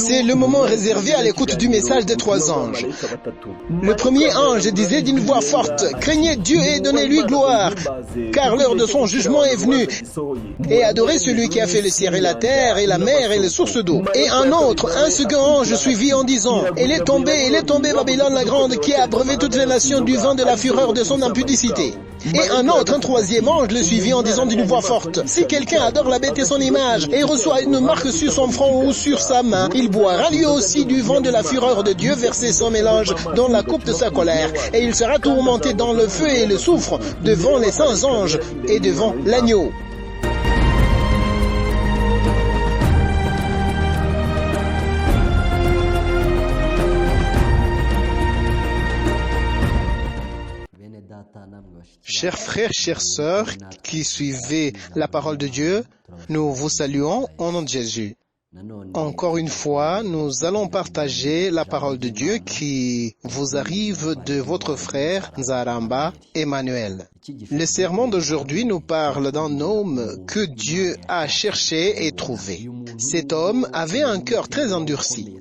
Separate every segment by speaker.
Speaker 1: C'est le moment réservé à l'écoute du message des 3 anges. Le premier ange disait d'une voix forte, « Craignez Dieu et donnez-lui gloire, car l'heure de son jugement est venue, et adorez celui qui a fait le ciel et la terre, et la mer et les sources d'eau. » Et un second ange suivit en disant, « Elle est tombée, Babylone la grande, qui a abreuvé toutes les nations du vent de la fureur de son impudicité. » Et un troisième ange le suivit en disant d'une voix forte, « Si quelqu'un adore la bête et son image, et reçoit une marque sur son front ou sur sa main, il boira lui aussi du vent de la fureur de Dieu versé sans mélange dans la coupe de sa colère, et il sera tourmenté dans le feu et le soufre devant les saints anges et devant l'agneau. » Chers frères, chères sœurs qui suivez la parole de Dieu, nous vous saluons au nom de Jésus. Encore une fois, nous allons partager la parole de Dieu qui vous arrive de votre frère Nzaramba Emmanuel. Le sermon d'aujourd'hui nous parle d'un homme que Dieu a cherché et trouvé. Cet homme avait un cœur très endurci.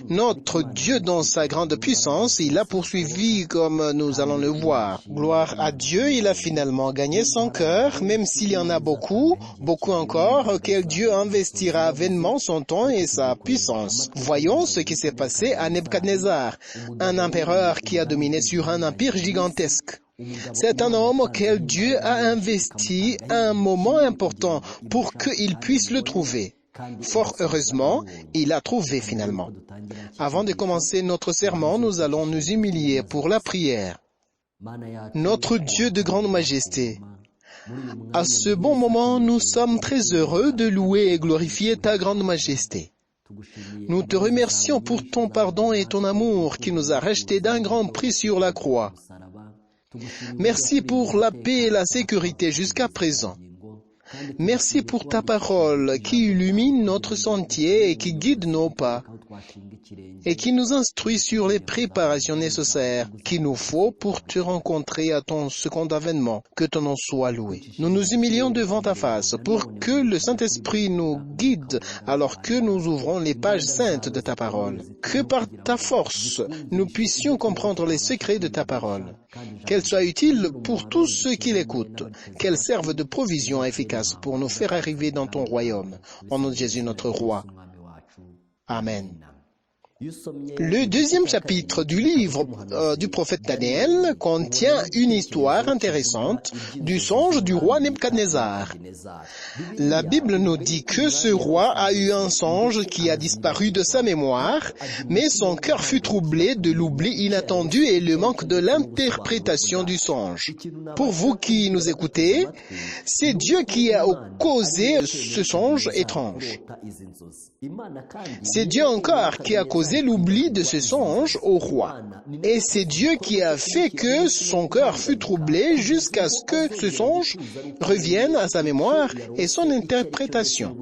Speaker 1: Notre Dieu, dans sa grande puissance, il a poursuivi comme nous allons le voir. Gloire à Dieu, il a finalement gagné son cœur, même s'il y en a beaucoup encore, auquel Dieu investira vainement son temps et sa puissance. Voyons ce qui s'est passé à Nebuchadnezzar, un empereur qui a dominé sur un empire gigantesque. C'est un homme auquel Dieu a investi un moment important pour qu'il puisse le trouver. Fort heureusement, il a trouvé finalement. Avant de commencer notre sermon, nous allons nous humilier pour la prière. Notre Dieu de grande majesté, à ce bon moment, nous sommes très heureux de louer et glorifier ta grande majesté. Nous te remercions pour ton pardon et ton amour qui nous a rachetés d'un grand prix sur la croix. Merci pour la paix et la sécurité jusqu'à présent. Merci pour ta parole qui illumine notre sentier et qui guide nos pas et qui nous instruit sur les préparations nécessaires qu'il nous faut pour te rencontrer à ton second avènement. Que ton nom soit loué. Nous nous humilions devant ta face pour que le Saint-Esprit nous guide alors que nous ouvrons les pages saintes de ta parole. Que par ta force, nous puissions comprendre les secrets de ta parole. Qu'elle soit utile pour tous ceux qui l'écoutent. Qu'elle serve de provision efficace pour nous faire arriver dans ton royaume. Au nom de Jésus, notre roi. Amen. Le deuxième chapitre du livre du prophète Daniel contient une histoire intéressante du songe du roi Nebuchadnezzar. La Bible nous dit que ce roi a eu un songe qui a disparu de sa mémoire, mais son cœur fut troublé de l'oubli inattendu et le manque de l'interprétation du songe. Pour vous qui nous écoutez, c'est Dieu qui a causé ce songe étrange. C'est Dieu encore qui a causé l'oubli de ce songe au roi. Et c'est Dieu qui a fait que son cœur fut troublé jusqu'à ce que ce songe revienne à sa mémoire et son interprétation.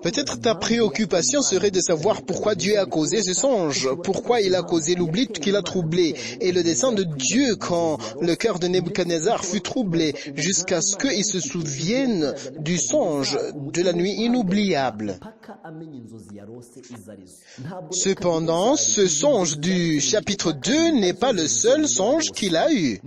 Speaker 1: Peut-être ta préoccupation serait de savoir pourquoi Dieu a causé ce songe, pourquoi il a causé l'oubli qu'il a troublé, et le dessein de Dieu quand le cœur de Nebuchadnezzar fut troublé, jusqu'à ce qu'il se souvienne du songe de la nuit inoubliable. Cependant, ce songe du chapitre 2 n'est pas le seul songe qu'il a eu.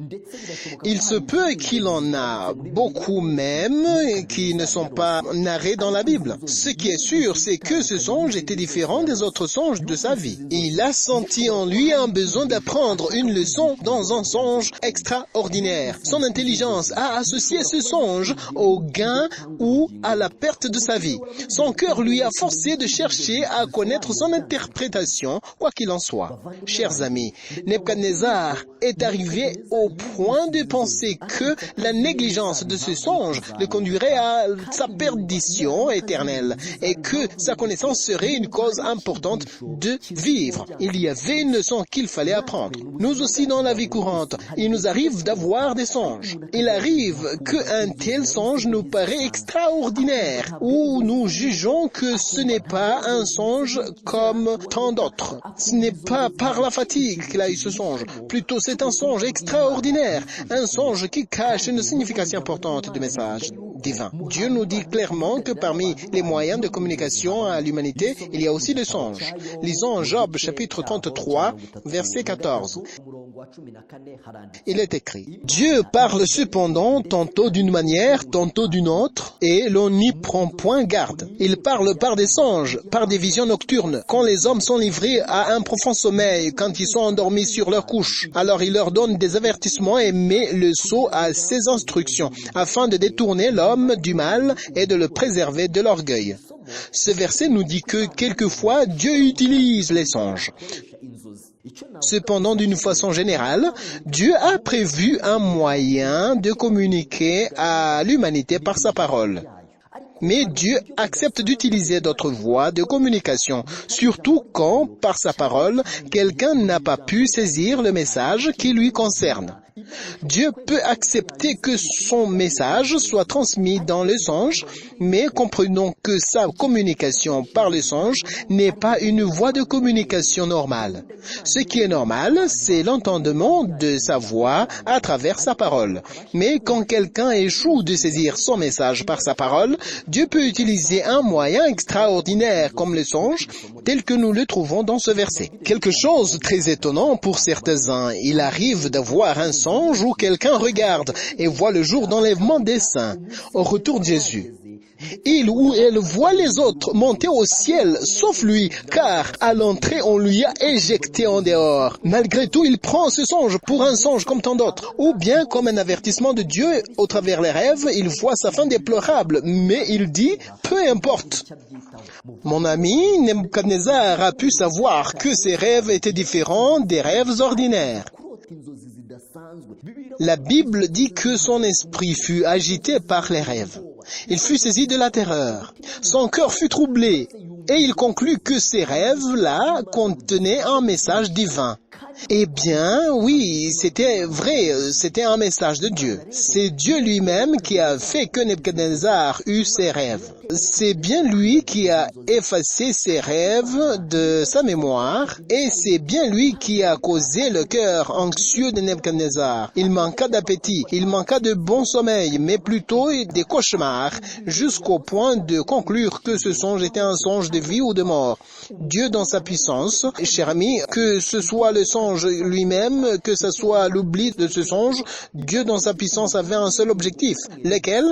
Speaker 1: Il se peut qu'il en a beaucoup même qui ne sont pas narrés dans la Bible. Ce qui est sûr, c'est que ce songe était différent des autres songes de sa vie. Il a senti en lui un besoin d'apprendre une leçon dans un songe extraordinaire. Son intelligence a associé ce songe au gain ou à la perte de sa vie. Son cœur lui a forcé de chercher à connaître son interprétation, quoi qu'il en soit. Chers amis, Nebuchadnezzar est arrivé au point de penser que la négligence de ce songe le conduirait à sa perdition éternelle et que sa connaissance serait une cause importante de vivre. Il y avait une leçon qu'il fallait apprendre. Nous aussi, dans la vie courante, il nous arrive d'avoir des songes. Il arrive qu'un tel songe nous paraît extraordinaire, ou nous jugeons que ce n'est pas un songe comme tant d'autres. Ce n'est pas par la fatigue qu'il a eu ce songe. Plutôt, c'est un songe extraordinaire, un songe qui cache une signification importante du message. divin. Dieu nous dit clairement que parmi les moyens de communication à l'humanité, il y a aussi le songe. Lisons en Job chapitre 33, verset 14. Il est écrit: Dieu parle cependant tantôt d'une manière, tantôt d'une autre, et l'on n'y prend point garde. Il parle par des songes, par des visions nocturnes, quand les hommes sont livrés à un profond sommeil, quand ils sont endormis sur leur couche. Alors il leur donne des avertissements et met le sceau à ses instructions, afin de détourner l'homme du mal et de le préserver de l'orgueil. Ce verset nous dit que quelquefois Dieu utilise les songes. Cependant, d'une façon générale, Dieu a prévu un moyen de communiquer à l'humanité par sa parole. Mais Dieu accepte d'utiliser d'autres voies de communication, surtout quand, par sa parole, quelqu'un n'a pas pu saisir le message qui lui concerne. Dieu peut accepter que son message soit transmis dans le songe, mais comprenons que sa communication par le songe n'est pas une voie de communication normale. Ce qui est normal, c'est l'entendement de sa voix à travers sa parole. Mais quand quelqu'un échoue de saisir son message par sa parole, Dieu peut utiliser un moyen extraordinaire comme le songe, tel que nous le trouvons dans ce verset. Quelque chose de très étonnant pour certains. Il arrive d'avoir un songe où quelqu'un regarde et voit le jour d'enlèvement des saints. Au retour de Jésus, il ou elle voit les autres monter au ciel, sauf lui, car à l'entrée on lui a éjecté en dehors. Malgré tout, il prend ce songe pour un songe comme tant d'autres, ou bien comme un avertissement de Dieu au travers les rêves. Il voit sa fin déplorable, mais il dit, peu importe. Mon ami Nebuchadnezzar a pu savoir que ses rêves étaient différents des rêves ordinaires. La Bible dit que son esprit fut agité par les rêves. Il fut saisi de la terreur. Son cœur fut troublé et il conclut que ces rêves-là contenaient un message divin. Eh bien, oui, c'était vrai, c'était un message de Dieu. C'est Dieu lui-même qui a fait que Nebuchadnezzar eut ses rêves. C'est bien lui qui a effacé ses rêves de sa mémoire et c'est bien lui qui a causé le cœur anxieux de Nebuchadnezzar. Il manqua d'appétit, il manqua de bon sommeil, mais plutôt des cauchemars, jusqu'au point de conclure que ce songe était un songe de vie ou de mort. Dieu dans sa puissance, cher ami, que ce soit le songe lui-même, que ce soit l'oubli de ce songe, Dieu dans sa puissance avait un seul objectif, lequel?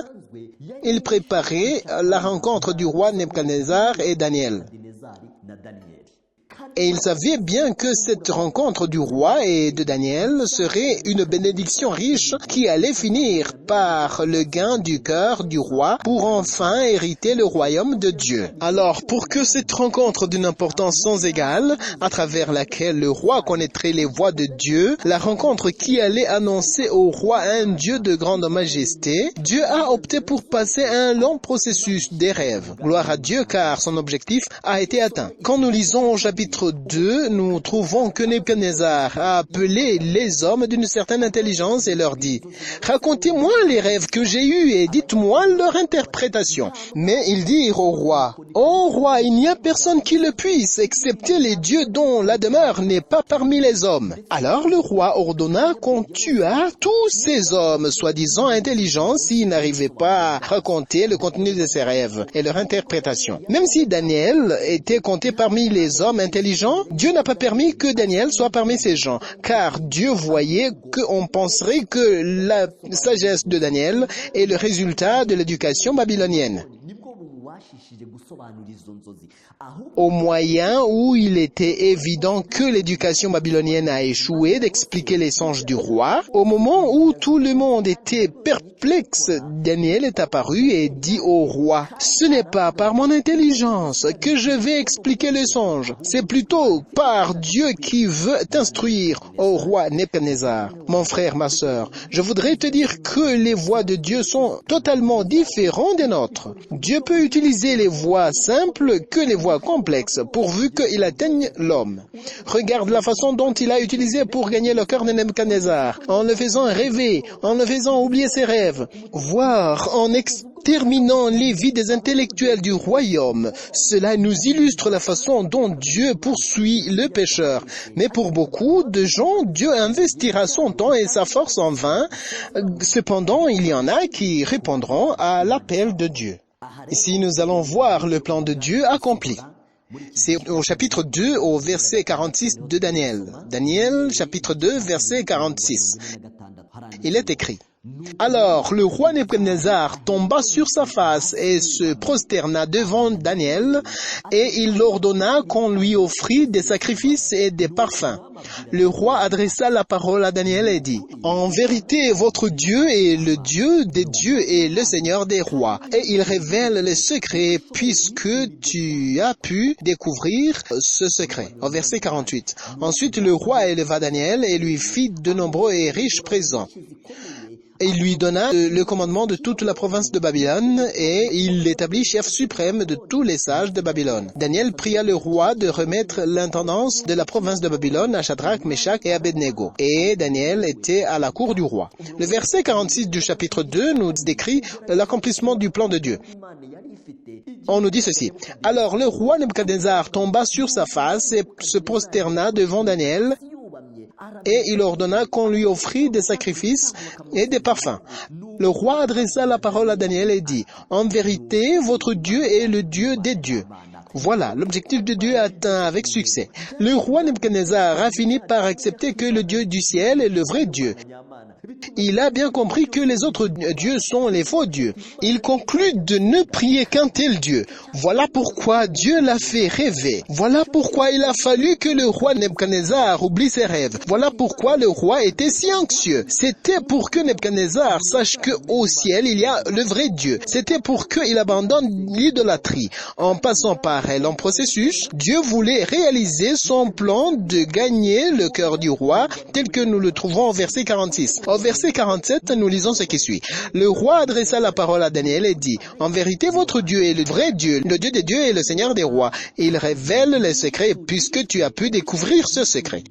Speaker 1: Il préparait la rencontre du roi Nebuchadnezzar et Daniel. Et il savait bien que cette rencontre du roi et de Daniel serait une bénédiction riche qui allait finir par le gain du cœur du roi pour enfin hériter le royaume de Dieu. Alors, pour que cette rencontre d'une importance sans égale, à travers laquelle le roi connaîtrait les voies de Dieu, la rencontre qui allait annoncer au roi un Dieu de grande majesté, Dieu a opté pour passer un long processus des rêves. Gloire à Dieu, car son objectif a été atteint. Quand nous lisons au chapitre 2, nous trouvons que Nebuchadnezzar a appelé les hommes d'une certaine intelligence et leur dit « Racontez-moi les rêves que j'ai eus et dites-moi leur interprétation. » Mais ils dirent au roi « Ô roi, il n'y a personne qui le puisse, excepté les dieux dont la demeure n'est pas parmi les hommes. » Alors le roi ordonna qu'on tuât tous ces hommes, soi-disant intelligents, s'ils n'arrivaient pas à raconter le contenu de ces rêves et leur interprétation. Même si Daniel était compté parmi les hommes intelligents, Dieu n'a pas permis que Daniel soit parmi ces gens, car Dieu voyait qu'on penserait que la sagesse de Daniel est le résultat de l'éducation babylonienne. Au moyen où il était évident que l'éducation babylonienne a échoué d'expliquer les songes du roi, au moment où tout le monde était perplexe, Daniel est apparu et dit au roi « Ce n'est pas par mon intelligence que je vais expliquer le songe, c'est plutôt par Dieu qui veut t'instruire, ô roi Nebuchadnezzar. » Mon frère, ma sœur, je voudrais te dire que les voies de Dieu sont totalement différentes des nôtres. Dieu peut utiliser les voies simples que les voies complexes, pourvu qu'il atteigne l'homme. Regarde la façon dont il a utilisé pour gagner le cœur de Nebuchadnezzar, en le faisant rêver, en le faisant oublier ses rêves, voire en déterminant les vies des intellectuels du royaume. Cela nous illustre la façon dont Dieu poursuit le pécheur. Mais pour beaucoup de gens, Dieu investira son temps et sa force en vain. Cependant, il y en a qui répondront à l'appel de Dieu. Ici, nous allons voir le plan de Dieu accompli. C'est au chapitre 2, au verset 46 de Daniel. Daniel, chapitre 2, verset 46. Il est écrit: Alors le roi Nebuchadnezzar tomba sur sa face et se prosterna devant Daniel, et il ordonna qu'on lui offrit des sacrifices et des parfums. Le roi adressa la parole à Daniel et dit: En vérité, votre Dieu est le Dieu des dieux et le Seigneur des rois, et il révèle les secrets puisque tu as pu découvrir ce secret. Au verset 48. Ensuite le roi éleva Daniel et lui fit de nombreux et riches présents. Et il lui donna le commandement de toute la province de Babylone, et il l'établit chef suprême de tous les sages de Babylone. Daniel pria le roi de remettre l'intendance de la province de Babylone à Shadrach, Meshach et Abednego. Et Daniel était à la cour du roi. Le verset 46 du chapitre 2 nous décrit l'accomplissement du plan de Dieu. On nous dit ceci: Alors le roi Nebuchadnezzar tomba sur sa face et se prosterna devant Daniel, et il ordonna qu'on lui offrit des sacrifices et des parfums. Le roi adressa la parole à Daniel et dit: En vérité, votre Dieu est le Dieu des dieux. Voilà, l'objectif de Dieu atteint avec succès. Le roi Nebuchadnezzar a fini par accepter que le Dieu du ciel est le vrai Dieu. Il a bien compris que les autres dieux sont les faux dieux. Il conclut de ne prier qu'un tel Dieu. Voilà pourquoi Dieu l'a fait rêver. Voilà pourquoi il a fallu que le roi Nebuchadnezzar oublie ses rêves. Voilà pourquoi le roi était si anxieux. C'était pour que Nebuchadnezzar sache qu'au ciel il y a le vrai Dieu. C'était pour qu'il abandonne l'idolâtrie. En passant par elle en processus, Dieu voulait réaliser son plan de gagner le cœur du roi, tel que nous le trouvons au verset 46. Au verset 47, nous lisons ce qui suit. Le roi adressa la parole à Daniel et dit: En vérité, votre Dieu est le vrai Dieu, le Dieu des dieux et le Seigneur des rois. Il révèle les secrets puisque tu as pu découvrir ce secret.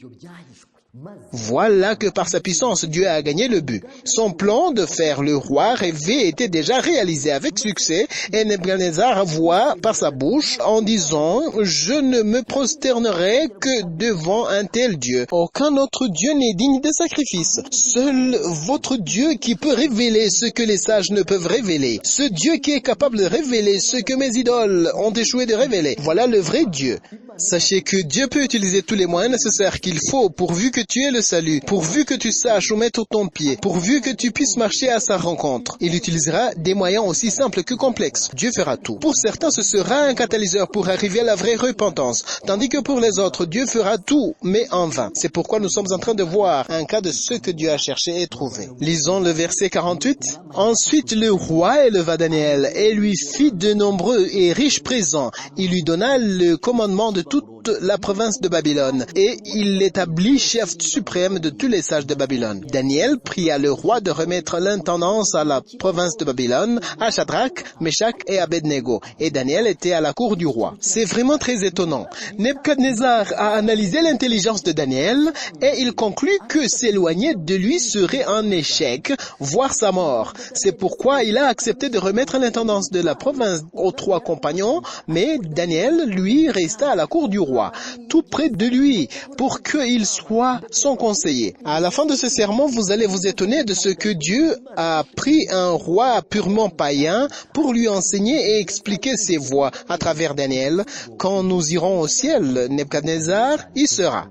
Speaker 1: Voilà que par sa puissance, Dieu a gagné le but. Son plan de faire le roi rêver était déjà réalisé avec succès, et Nebuchadnezzar avoua par sa bouche en disant: Je ne me prosternerai que devant un tel Dieu. Aucun autre Dieu n'est digne de sacrifice. Seul votre Dieu qui peut révéler ce que les sages ne peuvent révéler. Ce Dieu qui est capable de révéler ce que mes idoles ont échoué de révéler. Voilà le vrai Dieu. Sachez que Dieu peut utiliser tous les moyens nécessaires qu'il faut pourvu que tu aies le salut, pourvu que tu saches où mettre ton pied, pourvu que tu puisses marcher à sa rencontre. Il utilisera des moyens aussi simples que complexes. Dieu fera tout. Pour certains, ce sera un catalyseur pour arriver à la vraie repentance, tandis que pour les autres, Dieu fera tout, mais en vain. C'est pourquoi nous sommes en train de voir un cas de ce que Dieu a cherché et trouvé. Lisons le verset 48. Ensuite, le roi éleva Daniel et lui fit de nombreux et riches présents. Il lui donna le commandement de toute la province de Babylone, et il l'établit chef suprême de tous les sages de Babylone. Daniel pria le roi de remettre l'intendance à la province de Babylone, à Shadrach, Meshach et Abednego, et Daniel était à la cour du roi. C'est vraiment très étonnant. Nebuchadnezzar a analysé l'intelligence de Daniel, et il conclut que s'éloigner de lui serait un échec, voire sa mort. C'est pourquoi il a accepté de remettre l'intendance de la province aux trois compagnons, mais Daniel, lui, resta à la cour du roi, tout près de lui, pour qu'il soit son conseiller. À la fin de ce sermon, vous allez vous étonner de ce que Dieu a pris un roi purement païen pour lui enseigner et expliquer ses voies à travers Daniel. Quand nous irons au ciel, Nebuchadnezzar y sera.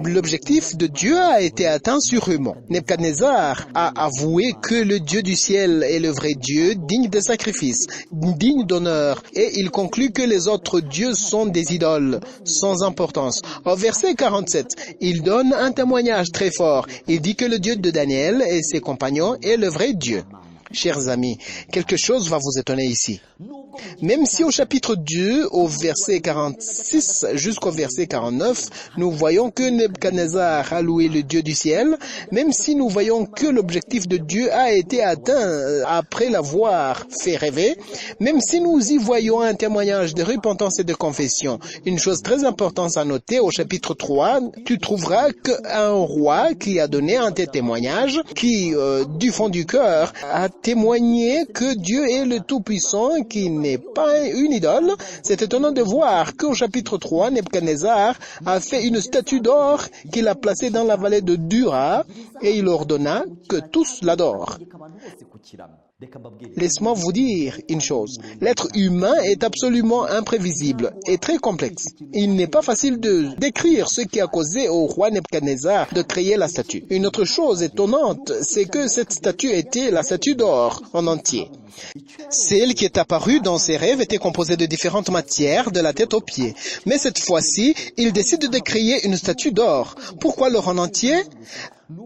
Speaker 1: L'objectif de Dieu a été atteint sûrement. Nebuchadnezzar a avoué que le Dieu du ciel est le vrai Dieu, digne de sacrifice, digne d'honneur, et il conclut que les autres dieux sont des idoles, sans importance. Au verset 47, il donne un témoignage très fort. Il dit que le Dieu de Daniel et ses compagnons est le vrai Dieu. Chers amis, quelque chose va vous étonner ici. Même si au chapitre 2, au verset 46 jusqu'au verset 49, nous voyons que Nebuchadnezzar a loué le Dieu du ciel, même si nous voyons que l'objectif de Dieu a été atteint après l'avoir fait rêver, même si nous y voyons un témoignage de repentance et de confession, une chose très importante à noter, au chapitre 3, tu trouveras qu'un roi qui a donné un tel témoignage, qui, du fond du cœur, a témoigner que Dieu est le Tout-Puissant, qui n'est pas une idole. C'est étonnant de voir qu'au chapitre 3, Nebuchadnezzar a fait une statue d'or qu'il a placée dans la vallée de Dura et il ordonna que tous l'adorent. Laisse-moi vous dire une chose. L'être humain est absolument imprévisible et très complexe. Il n'est pas facile de décrire ce qui a causé au roi Nebuchadnezzar de créer la statue. Une autre chose étonnante, c'est que cette statue était la statue d'or en entier. Celle qui est apparue dans ses rêves était composée de différentes matières, de la tête aux pieds. Mais cette fois-ci, il décide de créer une statue d'or. Pourquoi l'or en entier?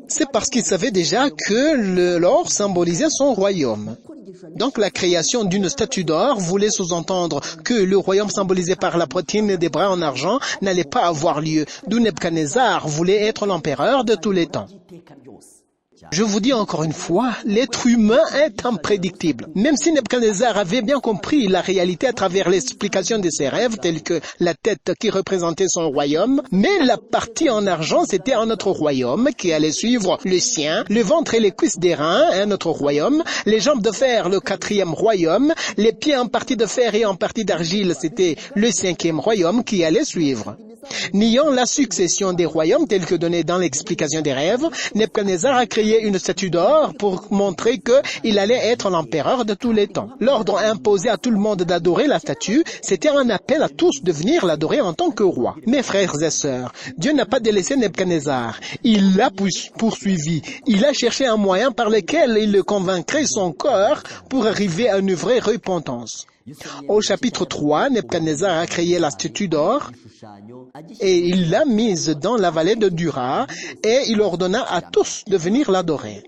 Speaker 1: C'est parce qu'il savait déjà que l'or symbolisait son royaume. Donc la création d'une statue d'or voulait sous-entendre que le royaume symbolisé par la poitrine et des bras en argent n'allait pas avoir lieu, d'où Nebuchadnezzar voulait être l'empereur de tous les temps. Je vous dis encore une fois, l'être humain est imprédictible. Même si Nebuchadnezzar avait bien compris la réalité à travers l'explication de ses rêves, tels que la tête qui représentait son royaume, mais la partie en argent, c'était un autre royaume qui allait suivre le sien, le ventre et les cuisses des reins, un autre royaume, les jambes de fer, le 4e royaume, les pieds en partie de fer et en partie d'argile, c'était le 5e royaume qui allait suivre. Niant la succession des royaumes tels que donné dans l'explication des rêves, Nebuchadnezzar a créé une statue d'or pour montrer qu'il allait être l'empereur de tous les temps. L'ordre imposé à tout le monde d'adorer la statue, c'était un appel à tous de venir l'adorer en tant que roi. Mes frères et sœurs, Dieu n'a pas délaissé Nebuchadnezzar. Il l'a poursuivi. Il a cherché un moyen par lequel il le convaincrait son cœur pour arriver à une vraie repentance. Au chapitre 3, Nebuchadnezzar a créé la statue d'or et il l'a mise dans la vallée de Dura et il ordonna à tous de venir l'adorer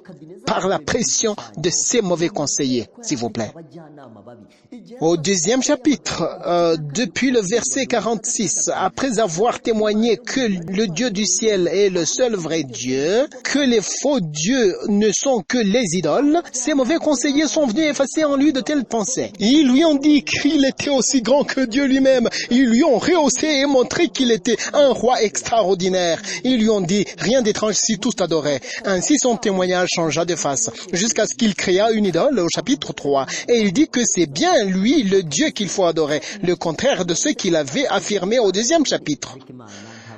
Speaker 1: par la pression de ses mauvais conseillers, s'il vous plaît. Au 2e chapitre, depuis le verset 46, après avoir témoigné que le Dieu du ciel est le seul vrai Dieu, que les faux dieux ne sont que les idoles, ses mauvais conseillers sont venus effacer en lui de telles pensées. Ils lui ont dit qu'il était aussi grand que Dieu lui-même. Ils lui ont rehaussé et montré qu'il était un roi extraordinaire. Ils lui ont dit, rien d'étrange si tous t'adoraient. Ainsi son témoignage changea de face, jusqu'à ce qu'il créa une idole au chapitre 3. Et il dit que c'est bien lui le Dieu qu'il faut adorer, le contraire de ce qu'il avait affirmé au 2e chapitre.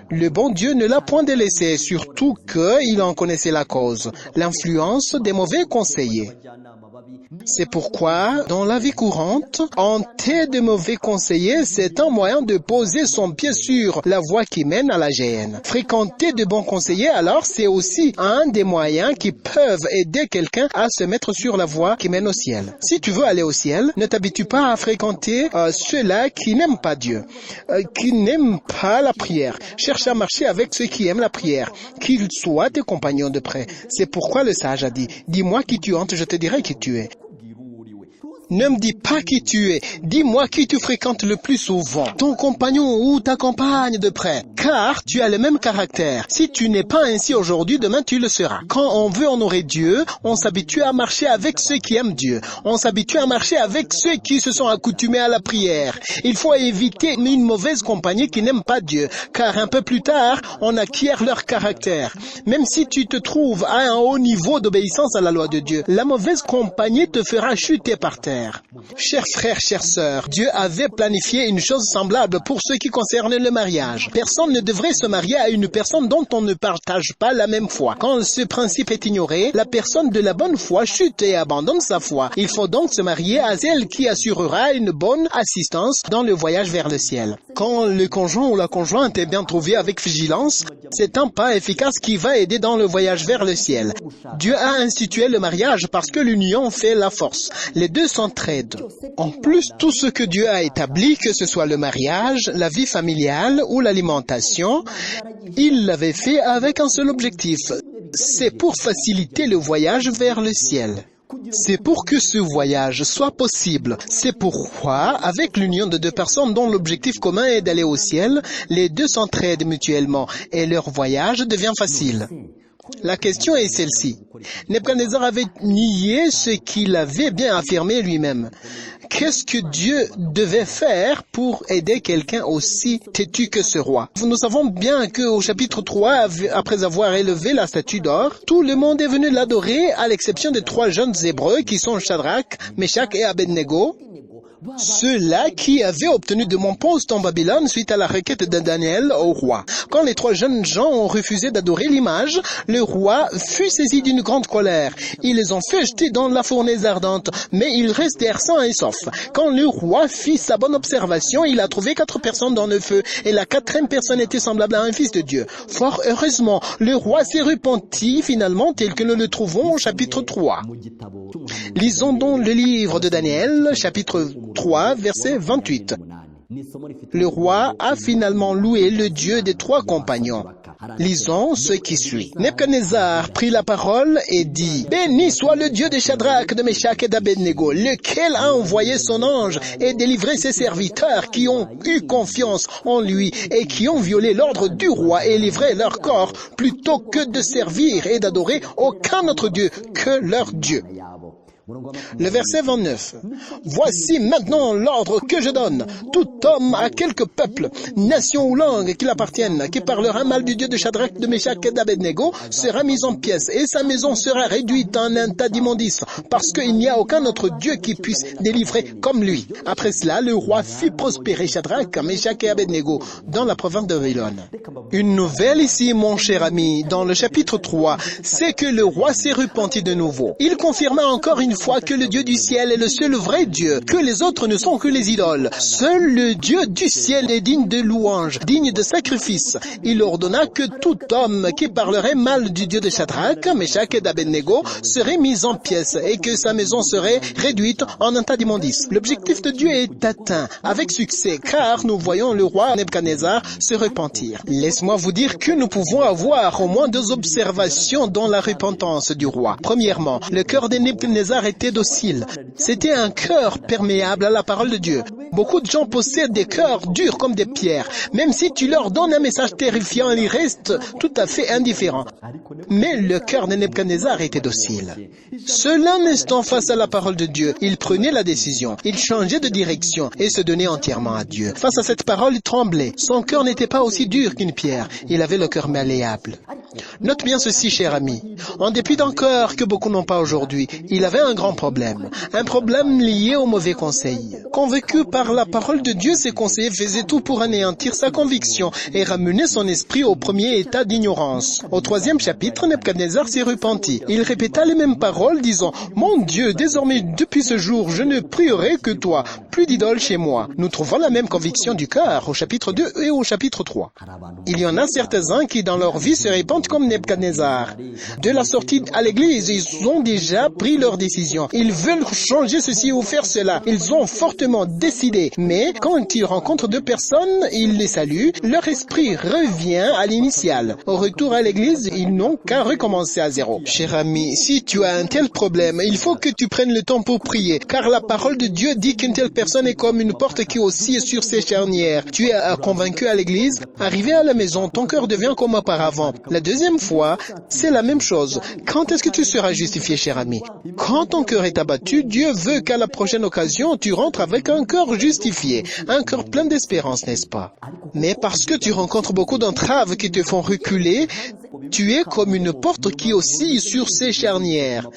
Speaker 1: Le bon Dieu ne l'a point délaissé, surtout qu'il en connaissait la cause, l'influence des mauvais conseillers. C'est pourquoi, dans la vie courante, hanter de mauvais conseillers, c'est un moyen de poser son pied sur la voie qui mène à la géhenne. Fréquenter de bons conseillers, alors, c'est aussi un des moyens qui peuvent aider quelqu'un à se mettre sur la voie qui mène au ciel. Si tu veux aller au ciel, ne t'habitue pas à fréquenter ceux-là qui n'aiment pas Dieu, qui n'aiment pas la prière. Cherche à marcher avec ceux qui aiment la prière, qu'ils soient tes compagnons de près. C'est pourquoi le sage a dit, « Dis-moi qui tu hantes, je te dirai qui tu es. » Ne me dis pas qui tu es, dis-moi qui tu fréquentes le plus souvent, ton compagnon ou ta compagne de près, car tu as le même caractère. Si tu n'es pas ainsi aujourd'hui, demain tu le seras. Quand on veut honorer Dieu, on s'habitue à marcher avec ceux qui aiment Dieu. On s'habitue à marcher avec ceux qui se sont accoutumés à la prière. Il faut éviter une mauvaise compagnie qui n'aime pas Dieu, car un peu plus tard, on acquiert leur caractère. Même si tu te trouves à un haut niveau d'obéissance à la loi de Dieu, la mauvaise compagnie te fera chuter par terre. Chers frères, chères sœurs, Dieu avait planifié une chose semblable pour ce qui concerne le mariage. Personne ne devrait se marier à une personne dont on ne partage pas la même foi. Quand ce principe est ignoré, la personne de la bonne foi chute et abandonne sa foi. Il faut donc se marier à celle qui assurera une bonne assistance dans le voyage vers le ciel. Quand le conjoint ou la conjointe est bien trouvé avec vigilance, c'est un pas efficace qui va aider dans le voyage vers le ciel. Dieu a institué le mariage parce que l'union fait la force. Les deux s'entraident. En plus, tout ce que Dieu a établi, que ce soit le mariage, la vie familiale ou l'alimentation, il l'avait fait avec un seul objectif. C'est pour faciliter le voyage vers le ciel. C'est pour que ce voyage soit possible. C'est pourquoi, avec l'union de deux personnes dont l'objectif commun est d'aller au ciel, les deux s'entraident mutuellement et leur voyage devient facile. La question est celle-ci. Nebuchadnezzar avait nié ce qu'il avait bien affirmé lui-même. Qu'est-ce que Dieu devait faire pour aider quelqu'un aussi têtu que ce roi? Nous savons bien qu'au chapitre 3, après avoir élevé la statue d'or, tout le monde est venu l'adorer à l'exception de 3 jeunes Hébreux qui sont Shadrach, Meshach et Abednego. Ceux-là qui avaient obtenu de mon poste en Babylone suite à la requête de Daniel au roi. Quand les 3 jeunes gens ont refusé d'adorer l'image, le roi fut saisi d'une grande colère. Ils les ont fait jeter dans la fournaise ardente, mais ils restèrent sains et saufs. Quand le roi fit sa bonne observation, il a trouvé 4 personnes dans le feu, et la 4e personne était semblable à un fils de Dieu. Fort heureusement, le roi s'est repenti finalement tel que nous le trouvons au chapitre 3. Lisons donc le livre de Daniel, chapitre 3, verset 28. Le roi a finalement loué le Dieu des 3 compagnons. Lisons ce qui suit. Nebuchadnezzar prit la parole et dit: Béni soit le Dieu de Shadrach, de Meshach et d'Abednego, lequel a envoyé son ange et délivré ses serviteurs qui ont eu confiance en lui et qui ont violé l'ordre du roi et livré leur corps plutôt que de servir et d'adorer aucun autre Dieu que leur Dieu. Le verset 29. Voici maintenant l'ordre que je donne. Tout homme à quelque peuple, nation ou langue qu'il appartienne, qui parlera mal du Dieu de Shadrach, de Meshach et d'Abednego, sera mis en pièces, et sa maison sera réduite en un tas d'immondices, parce qu'il n'y a aucun autre Dieu qui puisse délivrer comme lui. Après cela, le roi fit prospérer Shadrach, Meshach et Abednego dans la province de Babylone. Une nouvelle ici, mon cher ami, dans le chapitre 3, c'est que le roi s'est repenti de nouveau. Il confirma encore une fois que le Dieu du ciel est le seul vrai Dieu, que les autres ne sont que les idoles. Seul le Dieu du ciel est digne de louange, digne de sacrifice. Il ordonna que tout homme qui parlerait mal du Dieu de Shadrach, Meshach et d'Abednego serait mis en pièces et que sa maison serait réduite en un tas d'immondices. L'objectif de Dieu est atteint avec succès, car nous voyons le roi Nebuchadnezzar se repentir. Laisse-moi vous dire que nous pouvons avoir au moins 2 observations dans la repentance du roi. Premièrement, le cœur de Nebuchadnezzar était docile. C'était un cœur perméable à la parole de Dieu. Beaucoup de gens possèdent des cœurs durs comme des pierres. Même si tu leur donnes un message terrifiant, ils restent tout à fait indifférents. Mais le cœur de Nebuchadnezzar était docile. Seul un instant face à la parole de Dieu, il prenait la décision. Il changeait de direction et se donnait entièrement à Dieu. Face à cette parole, il tremblait. Son cœur n'était pas aussi dur qu'une pierre. Il avait le cœur malléable. Note bien ceci, cher ami. En dépit d'un cœur que beaucoup n'ont pas aujourd'hui, il avait un grand problème. Un problème lié aux mauvais conseils. Convaincu par la parole de Dieu, ses conseillers faisaient tout pour anéantir sa conviction et ramener son esprit au premier état d'ignorance. Au 3e chapitre, Nebuchadnezzar s'est repenti. Il répéta les mêmes paroles, disant: Mon Dieu, désormais depuis ce jour, je ne prierai que toi, plus d'idoles chez moi. Nous trouvons la même conviction du cœur au chapitre 2 et au chapitre 3. Il y en a certains qui dans leur vie se répandent comme Nebuchadnezzar. De la sortie à l'église, ils ont déjà pris leur décision. Ils veulent changer ceci ou faire cela. Ils ont fortement décidé. Mais quand ils rencontrent 2 personnes, ils les saluent. Leur esprit revient à l'initial. Au retour à l'église, ils n'ont qu'à recommencer à zéro. Cher ami, si tu as un tel problème, il faut que tu prennes le temps pour prier. Car la parole de Dieu dit qu'une telle personne est comme une porte qui oscille sur ses charnières. Tu es convaincu à l'église, arrivé à la maison, ton cœur devient comme auparavant. La deuxième fois, c'est la même chose. Quand est-ce que tu seras justifié, cher ami? Quand ton cœur est abattu, Dieu veut qu'à la prochaine occasion, tu rentres avec un cœur justifié, un cœur plein d'espérance, n'est-ce pas? Mais parce que tu rencontres beaucoup d'entraves qui te font reculer, tu es comme une porte qui oscille sur ses charnières.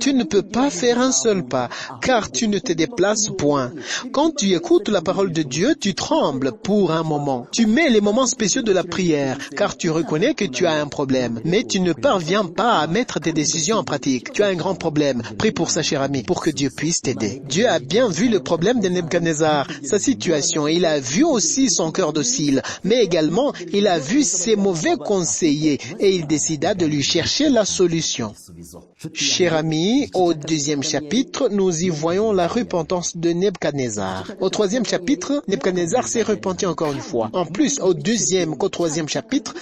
Speaker 1: Tu ne peux pas faire un seul pas, car tu ne te déplaces point. Quand tu écoutes la parole de Dieu, tu trembles pour un moment. Tu mets les moments spéciaux de la prière, car tu reconnais que tu as un problème. Mais tu ne parviens pas à mettre tes décisions en pratique. Tu as un grand problème. Prie pour ça, cher ami, pour que Dieu puisse t'aider. Dieu a bien vu le problème de Nebuchadnezzar, sa situation. Il a vu aussi son cœur docile, mais également, il a vu ses mauvais conseillers et il décida de lui chercher la solution. Cher ami, amis, au 2e chapitre, nous y voyons la repentance de Nebuchadnezzar. Au 3e chapitre, Nebuchadnezzar s'est repenti encore une fois. En plus, au 2e qu'au 3e chapitre,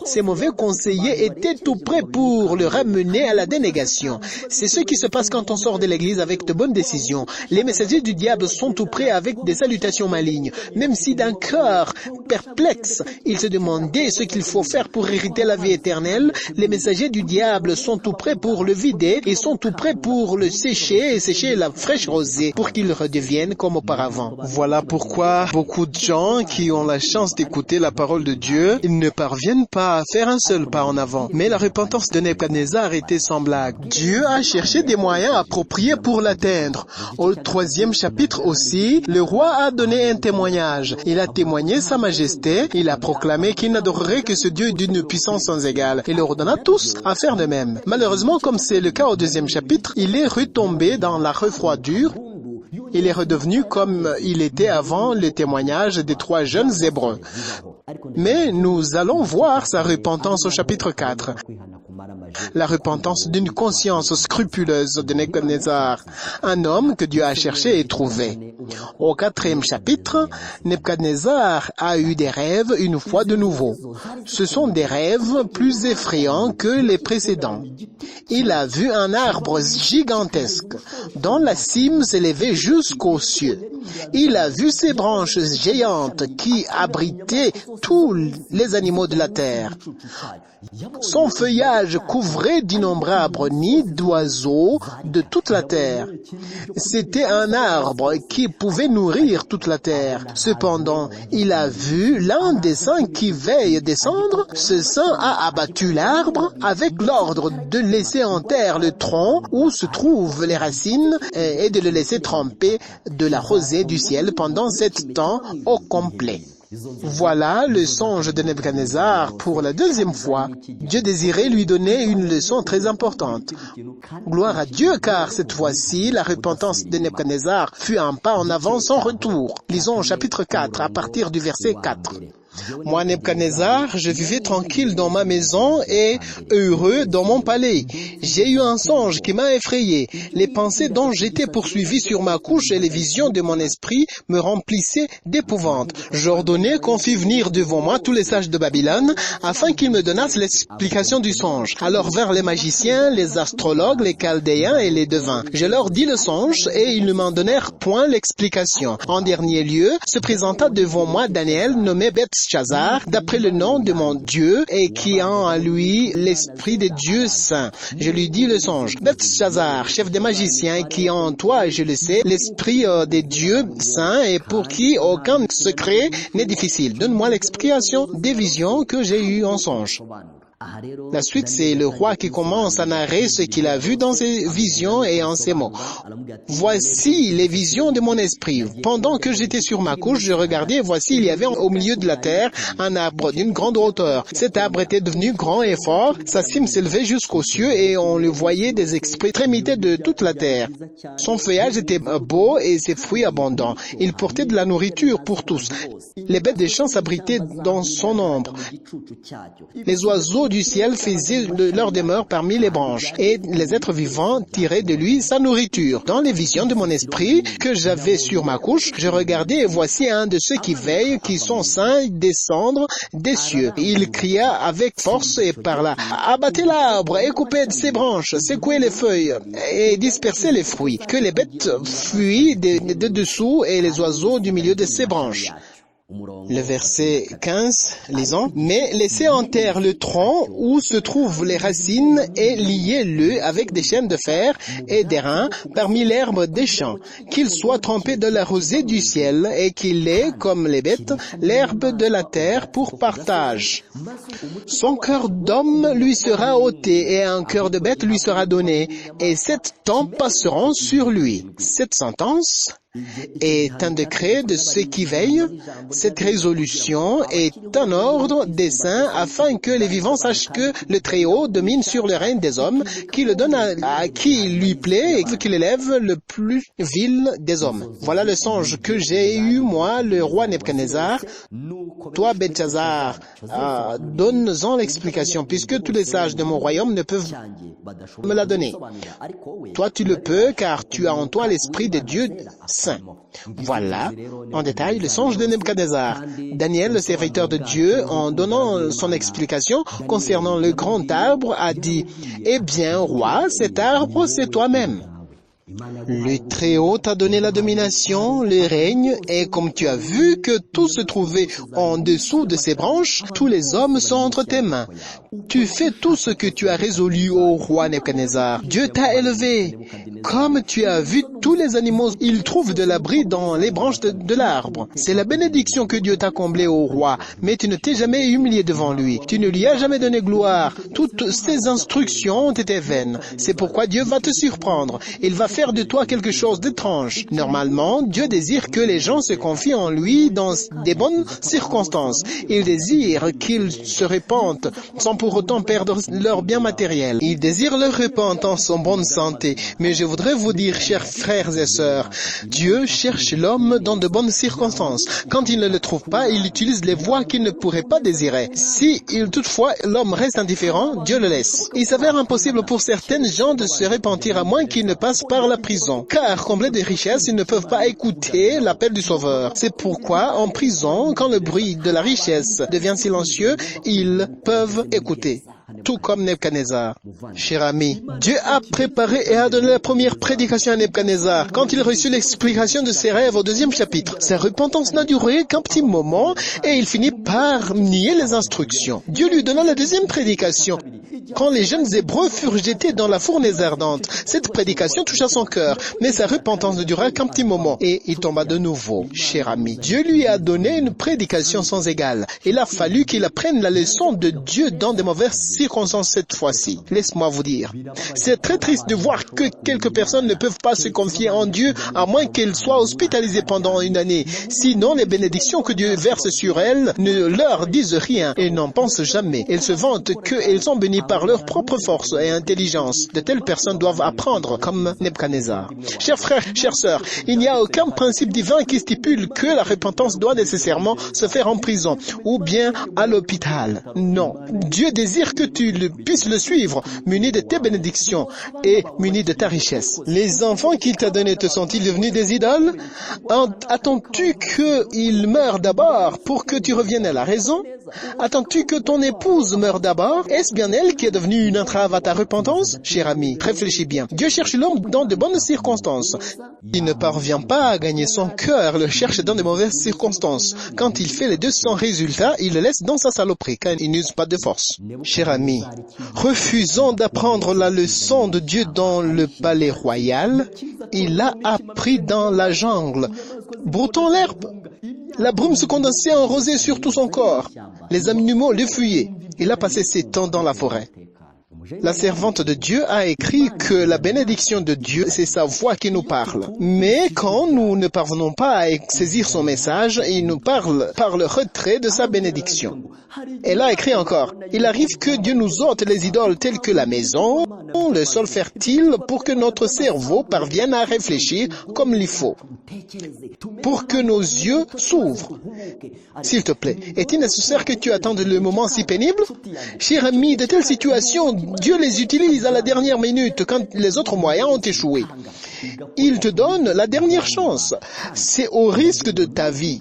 Speaker 1: ses mauvais conseillers étaient tout prêts pour le ramener à la dénégation. C'est ce qui se passe quand on sort de l'église avec de bonnes décisions. Les messagers du diable sont tout prêts avec des salutations malignes. Même si d'un cœur perplexe, ils se demandaient ce qu'il faut faire pour hériter la vie éternelle, les messagers du diable sont tout prêts pour le vider et sont tout prêts pour le sécher et sécher la fraîche rosée pour qu'il redevienne comme auparavant. Voilà pourquoi beaucoup de gens qui ont la chance d'écouter la parole de Dieu, ils ne parviennent pas à faire un seul pas en avant. Mais la repentance de Nebuchadnezzar était semblable. Dieu a cherché des moyens appropriés pour l'atteindre. Au 3e chapitre aussi, le roi a donné un témoignage. Il a témoigné sa majesté, il a proclamé qu'il n'adorerait que ce Dieu d'une puissance sans égale. Il leur ordonna tous à faire de même. Malheureusement, comme c'est le cas au 2e chapitre, il est retombé dans la refroidure. Il est redevenu comme il était avant le témoignage des 3 jeunes Hébreux. Mais nous allons voir sa repentance au chapitre 4. La repentance d'une conscience scrupuleuse de Nebuchadnezzar, un homme que Dieu a cherché et trouvé. Au 4e chapitre, Nebuchadnezzar a eu des rêves une fois de nouveau. Ce sont des rêves plus effrayants que les précédents. Il a vu un arbre gigantesque, dont la cime s'élevait jusqu'aux cieux. Il a vu ses branches géantes qui abritaient tous les animaux de la terre. Son feuillage couvrait d'innombrables nids d'oiseaux de toute la terre. C'était un arbre qui pouvait nourrir toute la terre. Cependant, il a vu l'un des saints qui veille descendre. Ce saint a abattu l'arbre avec l'ordre de laisser en terre le tronc où se trouvent les racines et de le laisser tremper de la rosée du ciel pendant 7 ans au complet. Voilà le songe de Nebuchadnezzar pour la 2e fois. Dieu désirait lui donner une leçon très importante. Gloire à Dieu, car cette fois-ci, la repentance de Nebuchadnezzar fut un pas en avant sans retour. Lisons au chapitre 4, à partir du verset 4. Moi, Nebuchadnezzar, je vivais tranquille dans ma maison et heureux dans mon palais. J'ai eu un songe qui m'a effrayé. Les pensées dont j'étais poursuivi sur ma couche et les visions de mon esprit me remplissaient d'épouvante. J'ordonnais qu'on fît venir devant moi tous les sages de Babylone afin qu'ils me donnassent l'explication du songe. Alors vinrent les magiciens, les astrologues, les chaldéens et les devins. Je leur dis le songe et ils ne m'en donnèrent point l'explication. En dernier lieu, se présenta devant moi Daniel nommé Belteshazzar, d'après le nom de mon Dieu, et qui a en lui l'esprit des dieux saints. Je lui dis le songe. Belteshazzar, chef des magiciens, qui a en toi, je le sais, l'esprit des dieux saints, et pour qui aucun secret n'est difficile. Donne-moi l'explication des visions que j'ai eues en songe. La suite, c'est le roi qui commence à narrer ce qu'il a vu dans ses visions et en ces mots. Voici les visions de mon esprit. Pendant que j'étais sur ma couche, je regardais et voici, il y avait au milieu de la terre un arbre d'une grande hauteur. Cet arbre était devenu grand et fort, sa cime s'élevait jusqu'aux cieux et on le voyait des extrémités de toute la terre. Son feuillage était beau et ses fruits abondants. Il portait de la nourriture pour tous. Les bêtes des champs s'abritaient dans son ombre. Les oiseaux du ciel faisaient leur demeure parmi les branches, et les êtres vivants tiraient de lui sa nourriture. Dans les visions de mon esprit que j'avais sur ma couche, je regardais et voici un de ceux qui veillent, qui sont saints, descendre des cieux. Il cria avec force et parla: abattez l'arbre et coupez ses branches, secouez les feuilles et dispersez les fruits, que les bêtes fuient de dessous et les oiseaux du milieu de ses branches. Le verset 15, lisons. Mais laissez en terre le tronc où se trouvent les racines et liez-le avec des chaînes de fer et d'airain parmi l'herbe des champs, qu'il soit trempé de la rosée du ciel et qu'il ait, comme les bêtes, l'herbe de la terre pour partage. Son cœur d'homme lui sera ôté et un cœur de bête lui sera donné, et 7 temps passeront sur lui. Cette sentence est un décret de ceux qui veillent. Cette résolution est un ordre des saints afin que les vivants sachent que le Très-Haut domine sur le règne des hommes, qui le donne à qui lui plaît et qu'il élève le plus vil des hommes. Voilà le songe que j'ai eu, moi, le roi Nebuchadnezzar. Toi, Belchazzar, donne-en l'explication, puisque tous les sages de mon royaume ne peuvent me la donner. Toi, tu le peux, car tu as en toi l'esprit de Dieu saint. Voilà, en détail, le songe de Nebuchadnezzar. Daniel, le serviteur de Dieu, en donnant son explication concernant le grand arbre, a dit, « Eh bien, roi, cet arbre, c'est toi-même. » Le Très-Haut t'a donné la domination, le règne, et comme tu as vu que tout se trouvait en dessous de ses branches, tous les hommes sont entre tes mains. Tu fais tout ce que tu as résolu, ô roi Nebuchadnezzar. Dieu t'a élevé. Comme tu as vu tous les animaux, ils trouvent de l'abri dans les branches de l'arbre. C'est la bénédiction que Dieu t'a comblée, ô roi, mais tu ne t'es jamais humilié devant lui. Tu ne lui as jamais donné gloire. Toutes ses instructions ont été vaines. C'est pourquoi Dieu va te surprendre. Il va faire de toi quelque chose d'étrange. Normalement, Dieu désire que les gens se confient en lui dans des bonnes circonstances. Il désire qu'ils se répandent sans pour autant perdre leur bien matériel. Il désire leur repentance en bonne santé. Mais je voudrais vous dire, chers frères et sœurs, Dieu cherche l'homme dans de bonnes circonstances. Quand il ne le trouve pas, il utilise les voies qu'il ne pourrait pas désirer. Si toutefois l'homme reste indifférent, Dieu le laisse. Il s'avère impossible pour certaines gens de se repentir à moins qu'ils ne passent par la prison. Car, comblés de richesses, ils ne peuvent pas écouter l'appel du Sauveur. C'est pourquoi, en prison, quand le bruit de la richesse devient silencieux, ils peuvent écouter. Tout comme Nebuchadnezzar. Cher ami, Dieu a préparé et a donné la première prédication à Nebuchadnezzar quand il reçut l'explication de ses rêves au 2e chapitre. Sa repentance n'a duré qu'un petit moment et il finit par nier les instructions. Dieu lui donna la 2e prédication. Quand les jeunes Hébreux furent jetés dans la fournaise ardente, cette prédication toucha son cœur, mais sa repentance ne dura qu'un petit moment et il tomba de nouveau. Cher ami, Dieu lui a donné une prédication sans égale. Il a fallu qu'il apprenne la leçon de Dieu dans de mauvaises circonstances cette fois-ci. Laisse-moi vous dire, c'est très triste de voir que quelques personnes ne peuvent pas se confier en Dieu à moins qu'elles soient hospitalisées pendant une année. Sinon, les bénédictions que Dieu verse sur elles ne leur disent rien et n'en pensent jamais. Elles se vantent qu'elles sont bénies par leur propre force et intelligence. De telles personnes doivent apprendre comme Nebuchadnezzar. Chers frères, chères sœurs, il n'y a aucun principe divin qui stipule que la repentance doit nécessairement se faire en prison ou bien à l'hôpital. Non. Dieu désire que tu puisses le suivre, muni de tes bénédictions et muni de ta richesse. Les enfants qu'il t'a donnés te sont-ils devenus des idoles? Attends-tu qu'ils meurent d'abord pour que tu reviennes à la raison? Attends-tu que ton épouse meure d'abord? Est-ce bien elle qui est devenue une entrave à ta repentance? Cher ami, réfléchis bien. Dieu cherche l'homme dans de bonnes circonstances. Il ne parvient pas à gagner son cœur, le cherche dans de mauvaises circonstances. Quand il fait les deux sans résultat, il le laisse dans sa saloperie, car il n'use pas de force. Cher ami, refusant d'apprendre la leçon de Dieu dans le palais royal, il l'a appris dans la jungle, broutant l'herbe. La brume se condensait en rosée sur tout son corps. Les animaux le fuyaient. Il a passé ses temps dans la forêt. La servante de Dieu a écrit que la bénédiction de Dieu, c'est sa voix qui nous parle. Mais quand nous ne parvenons pas à saisir son message, il nous parle par le retrait de sa bénédiction. Elle a écrit encore, « Il arrive que Dieu nous ôte les idoles telles que la maison, le sol fertile, pour que notre cerveau parvienne à réfléchir comme il faut, pour que nos yeux s'ouvrent. S'il te plaît, est-il nécessaire que tu attendes le moment si pénible? Cher ami, de telles situations, Dieu les utilise à la dernière minute quand les autres moyens ont échoué. Il te donne la dernière chance. C'est au risque de ta vie.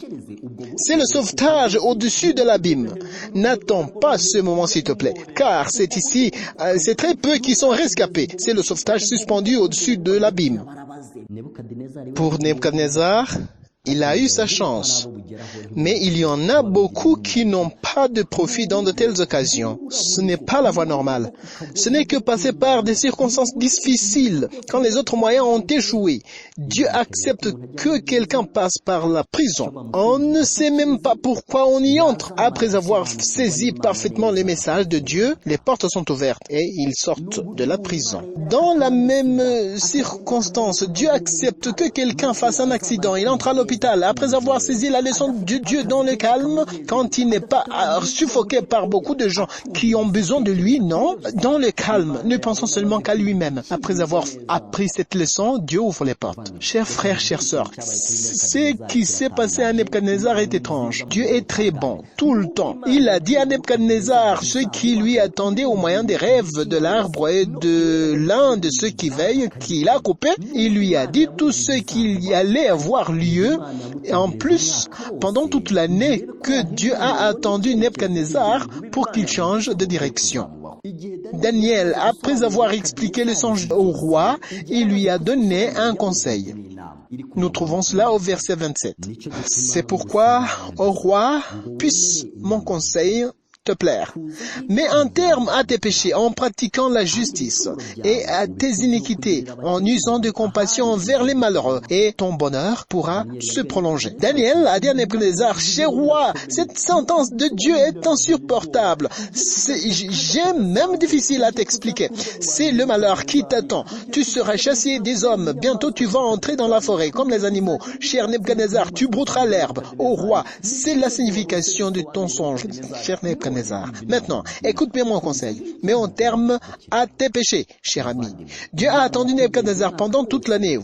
Speaker 1: C'est le sauvetage au-dessus de l'abîme. N'attends pas ce moment, s'il te plaît, car c'est ici, c'est très peu qui sont rescapés. C'est le sauvetage suspendu au-dessus de l'abîme. Pour Nebuchadnezzar, Il a eu sa chance. Mais il y en a beaucoup qui n'ont pas de profit dans de telles occasions. Ce n'est pas la voie normale. Ce n'est que passer par des circonstances difficiles, quand les autres moyens ont échoué. Dieu accepte que quelqu'un passe par la prison. On ne sait même pas pourquoi on y entre. Après avoir saisi parfaitement les messages de Dieu, les portes sont ouvertes et ils sortent de la prison. Dans la même circonstance, Dieu accepte que quelqu'un fasse un accident. Il entre à l'hôpital après avoir saisi la leçon de Dieu dans le calme, quand il n'est pas suffoqué par beaucoup de gens qui ont besoin de lui, non, dans le calme, ne pensant seulement qu'à lui-même. Après avoir appris cette leçon, Dieu ouvre les portes. Chers frères, chères sœurs, ce qui s'est passé à Nebuchadnezzar est étrange. Dieu est très bon, tout le temps. Il a dit à Nebuchadnezzar ce qui lui attendait au moyen des rêves de l'arbre et de l'un de ceux qui veillent, qu'il a coupé. Il lui a dit tout ce qu'il allait avoir lieu. Et en plus, pendant toute l'année que Dieu a attendu Nebuchadnezzar pour qu'il change de direction. Daniel, après avoir expliqué le songe au roi, il lui a donné un conseil. Nous trouvons cela au verset 27. C'est pourquoi, ô roi, puisse mon conseil te plaire. Mais en termes à tes péchés, en pratiquant la justice et à tes iniquités, en usant de compassion envers les malheureux, et ton bonheur pourra se prolonger. Daniel a dit à Nebuchadnezzar, cher roi, cette sentence de Dieu est insupportable. J'ai même difficile à t'expliquer. C'est le malheur qui t'attend. Tu seras chassé des hommes. Bientôt tu vas entrer dans la forêt comme les animaux. Cher Nebuchadnezzar, tu brouteras l'herbe. Ô roi, c'est la signification de ton songe. Cher Nebuchadnezzar. Maintenant, écoute bien mon conseil. Mets en terme à tes péchés, cher ami. Dieu a attendu Nebuchadnezzar pendant toute l'année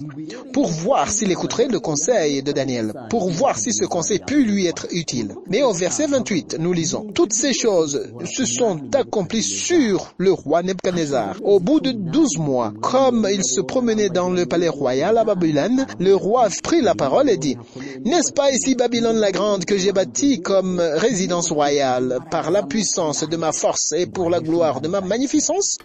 Speaker 1: pour voir s'il écouterait le conseil de Daniel, pour voir si ce conseil put lui être utile. Mais au verset 28, nous lisons, toutes ces choses se sont accomplies sur le roi Nebuchadnezzar. Au bout de 12 mois, comme il se promenait dans le palais royal à Babylone, le roi prit la parole et dit, n'est-ce pas ici Babylone la grande que j'ai bâtie comme résidence royale par la puissance de ma force et pour la gloire de ma magnificence?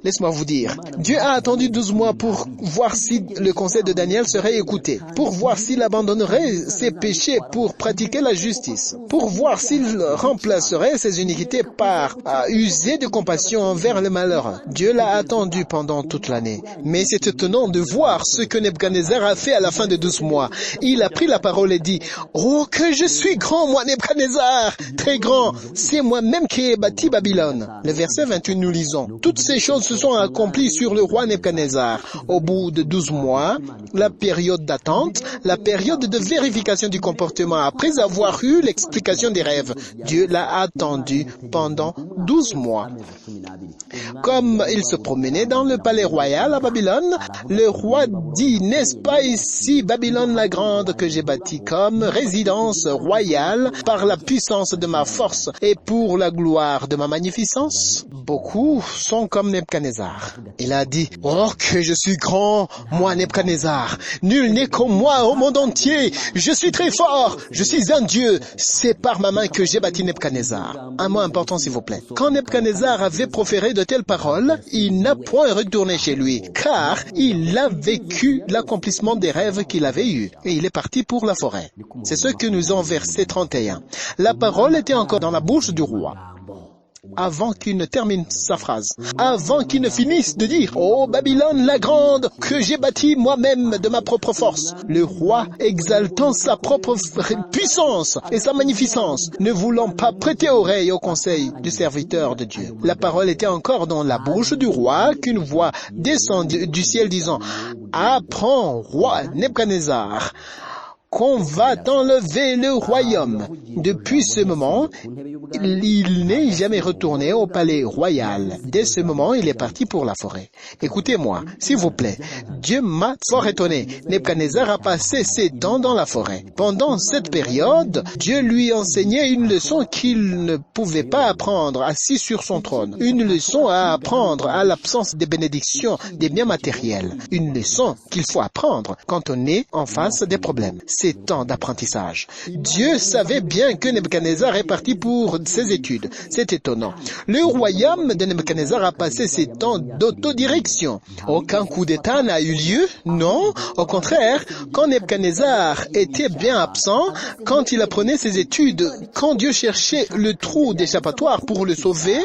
Speaker 1: Laisse-moi vous dire, Dieu a attendu 12 mois pour voir si le conseil de Daniel serait écouté, pour voir s'il abandonnerait ses péchés pour pratiquer la justice, pour voir s'il remplacerait ses iniquités par user de compassion envers les malheureux. Dieu l'a attendu pendant toute l'année. Mais c'est étonnant de voir ce que Nebuchadnezzar a fait à la fin de 12 mois. Il a pris la parole et dit, « Oh, que je suis grand, moi Nebuchadnezzar, très grand, c'est moi-même qui ai bâti Babylone. » Le verset 28, nous lisons, « Toutes ces choses se sont accomplies sur le roi Nebuchadnezzar. Au bout de 12 mois, la période d'attente, la période de vérification du comportement après avoir eu l'explication des rêves. Dieu l'a attendu pendant 12 mois. Comme il se promenait dans le palais royal à Babylone, le roi dit, n'est-ce pas ici Babylone la grande que j'ai bâtie comme résidence royale par la puissance de ma force et pour la gloire de ma magnificence? Beaucoup sont comme Nebuchadnezzar. Il a dit, oh que je suis grand, moi Nebuchadnezzar. Nul n'est comme moi au monde entier. Je suis très fort. Je suis un dieu. C'est par ma main que j'ai bâti Nebuchadnezzar. Un mot important s'il vous plaît. Quand Nebuchadnezzar avait proféré de telles paroles, il n'a point retourné chez lui, car il a vécu l'accomplissement des rêves qu'il avait eus. Et il est parti pour la forêt. C'est ce que nous avons verset 31. La parole était encore dans la bouche du roi. Avant qu'il ne termine sa phrase, avant qu'il ne finisse de dire « Oh Babylone la grande, que j'ai bâtie moi-même de ma propre force », le roi exaltant sa propre puissance et sa magnificence, ne voulant pas prêter oreille au conseil du serviteur de Dieu. La parole était encore dans la bouche du roi qu'une voix descend du ciel disant « Apprends, roi Nebuchadnezzar, qu'on va t'enlever le royaume. » Depuis ce moment, il n'est jamais retourné au palais royal. Dès ce moment, il est parti pour la forêt. Écoutez-moi, s'il vous plaît. Dieu m'a fort étonné. Nebuchadnezzar a passé 7 ans dans la forêt. Pendant cette période, Dieu lui enseignait une leçon qu'il ne pouvait pas apprendre assis sur son trône. Une leçon à apprendre à l'absence des bénédictions, des biens matériels. Une leçon qu'il faut apprendre quand on est en face des problèmes. ces temps d'apprentissage. Dieu savait bien que Nebuchadnezzar est parti pour ses études. C'est étonnant. Le royaume de Nebuchadnezzar a passé ses temps d'autodirection. Aucun coup d'État n'a eu lieu, non. Au contraire, quand Nebuchadnezzar était bien absent, quand il apprenait ses études, quand Dieu cherchait le trou d'échappatoire pour le sauver,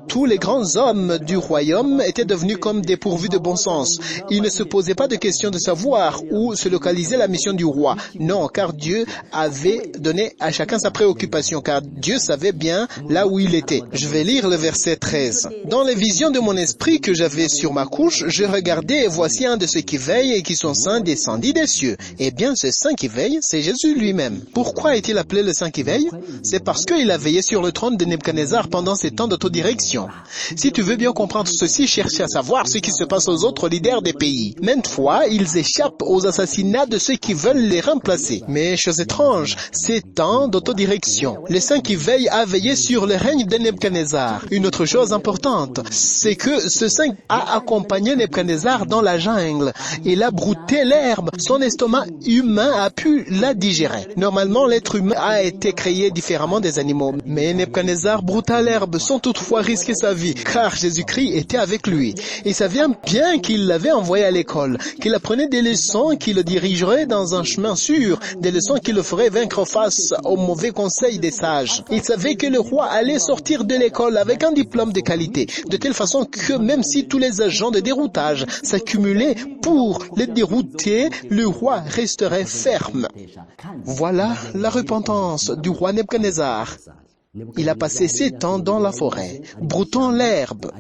Speaker 1: tous les grands hommes du royaume étaient devenus comme dépourvus de bon sens. Ils ne se posaient pas de question de savoir où se localisait la mission du roi. Non, car Dieu avait donné à chacun sa préoccupation, car Dieu savait bien là où il était. Je vais lire le verset 13. Dans les visions de mon esprit que j'avais sur ma couche, je regardais et voici un de ceux qui veillent et qui sont saints descendit des cieux. Eh bien, ce saint qui veille, c'est Jésus lui-même. Pourquoi est-il appelé le saint qui veille? C'est parce qu'il a veillé sur le trône de Nebuchadnezzar pendant ces temps d'autodirection. Si tu veux bien comprendre ceci, cherche à savoir ce qui se passe aux autres leaders des pays. Maintes fois, ils échappent aux assassinats de ceux qui veulent les remplacer. Mais, chose étrange, ces temps d'autodirection. Le saint qui veille a veillé sur le règne de Nebuchadnezzar. Une autre chose importante, c'est que ce saint a accompagné Nebuchadnezzar dans la jungle. Il a brouté l'herbe. Son estomac humain a pu la digérer. Normalement, l'être humain a été créé différemment des animaux. Mais Nebuchadnezzar brouta l'herbe sans toutefois risquer sa vie, car Jésus-Christ était avec lui. Il savait bien qu'il l'avait envoyé à l'école, qu'il apprenait des leçons qui le dirigeraient dans un chemin sûr, des leçons qui le feraient vaincre face aux mauvais conseils des sages. Il savait que le roi allait sortir de l'école avec un diplôme de qualité, de telle façon que même si tous les agents de déroutage s'accumulaient pour le dérouter, le roi resterait ferme. Voilà la repentance du roi Nebuchadnezzar. Il a passé 7 ans dans la forêt, broutant l'herbe.